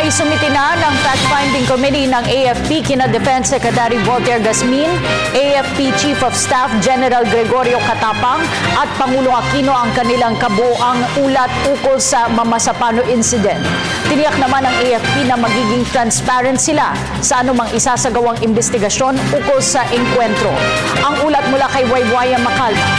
Naisumiti na ng fact-finding committee ng AFP kina Defense Secretary Voltaire Gasmin, AFP Chief of Staff General Gregorio Catapang at Pangulo Aquino ang kanilang kabuoang ulat ukol sa Mamasapano incident. Tiniyak naman ng AFP na magiging transparent sila sa anumang isasagawang investigasyon ukol sa engkwentro. Ang ulat mula kay Waywaya Macalma.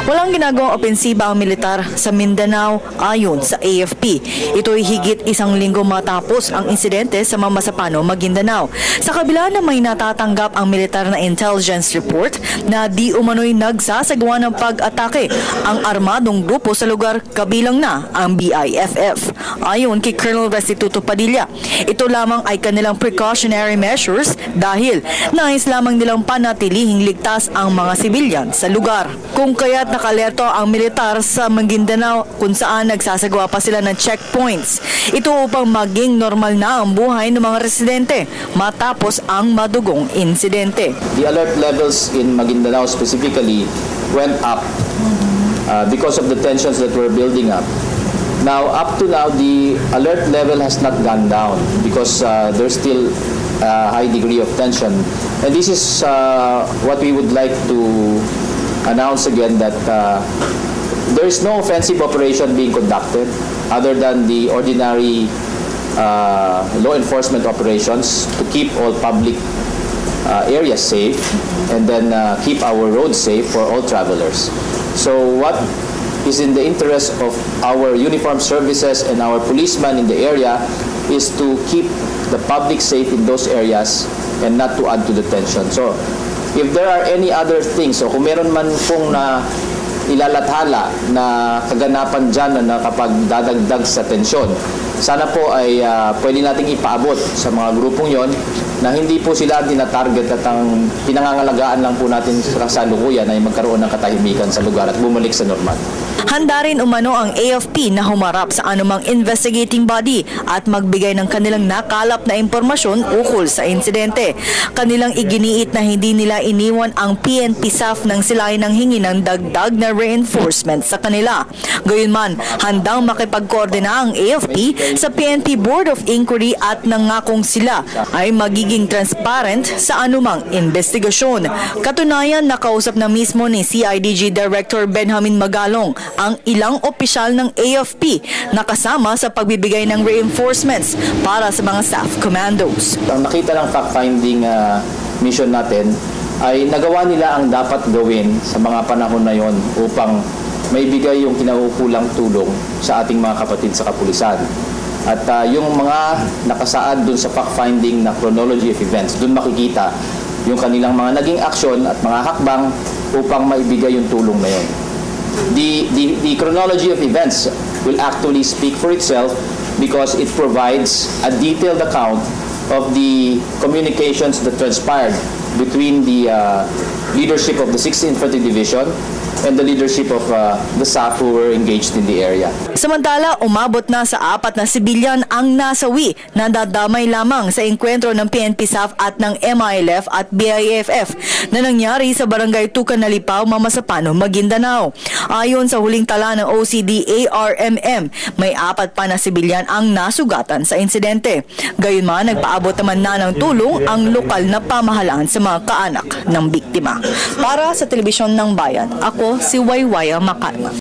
Walang ginagawang opensiba ang militar sa Mindanao ayon sa AFP. Ito'y higit isang linggo matapos ang insidente sa Mamasapano, Maguindanao. Sa kabila na may natatanggap ang militar na intelligence report na di umano'y nagsasagawa ng pag-atake ang armadong grupo sa lugar kabilang na ang BIFF. Ayon kay Colonel Restituto Padilla, ito lamang ay kanilang precautionary measures dahil nais lamang nilang panatilihing ligtas ang mga sibilyan sa lugar. Kung kaya't nakalerto ang militar sa Maguindanao kung saan nagsasagawa pa sila ng checkpoints. Ito upang maging normal na ang buhay ng mga residente matapos ang madugong insidente. The alert levels in Maguindanao specifically went up because of the tensions that were building up. Now, up to now, the alert level has not gone down because there's still a high degree of tension. And this is what we would like to announce again, that there is no offensive operation being conducted other than the ordinary law enforcement operations to keep all public areas safe and then keep our roads safe for all travelers. So what is in the interest of our uniformed services and our policemen in the area is to keep the public safe in those areas and not to add to the tension. So if there are any other things, so kung meron man pong na ilalathala na kaganapan dyan na kapag dadagdag sa tensyon, sana po ay pwede nating ipaabot sa mga grupong yon na hindi po sila dinatarget at ang pinangangalagaan lang po natin sa kasalukuyan ay magkaroon ng katahimikan sa lugar at bumalik sa normal. Handa rin umano ang AFP na humarap sa anumang investigating body at magbigay ng kanilang nakalap na impormasyon ukol sa insidente. Kanilang iginiit na hindi nila iniwan ang PNP SAF nang sila ay nanghingi ng dagdag na reinforcement sa kanila. Gayunman, handang makipagkoordina ang AFP sa PNP Board of Inquiry at nangakong sila ay magiging transparent sa anumang investigasyon. Katunayan, nakausap na mismo ni CIDG Director Benjamin Magalong ang ilang opisyal ng AFP na kasama sa pagbibigay ng reinforcements para sa mga staff commandos. Ang nakita ng fact-finding mission natin ay nagawa nila ang dapat gawin sa mga panahon na yon upang maibigay yung kinaukulang tulong sa ating mga kapatid sa kapulisan. At yung mga nakasaad dun sa fact-finding na chronology of events, dun makikita yung kanilang mga naging aksyon at mga hakbang upang maibigay yung tulong na yon. The chronology of events will actually speak for itself because it provides a detailed account of the communications that transpired between the leadership of the 6th Infantry Division and the leadership of the SAF who were engaged in the area. Samantala, umabot na sa 4 na sibilyan ang nasawi na dadamay lamang sa engkwentro ng PNP SAF at ng MILF at BIFF na nangyari sa barangay Tukan Nalipaw, Mamasapano, Maguindanao. Ayon sa huling tala ng OCD-ARMM, may 4 pa na sibilyan ang nasugatan sa insidente. Gayunman, nagpaabot naman na ng tulong ang lokal na pamahalaan sa mga kaanak ng biktima. Para sa Telebisyon ng Bayan, ako si Waywaya Macalma.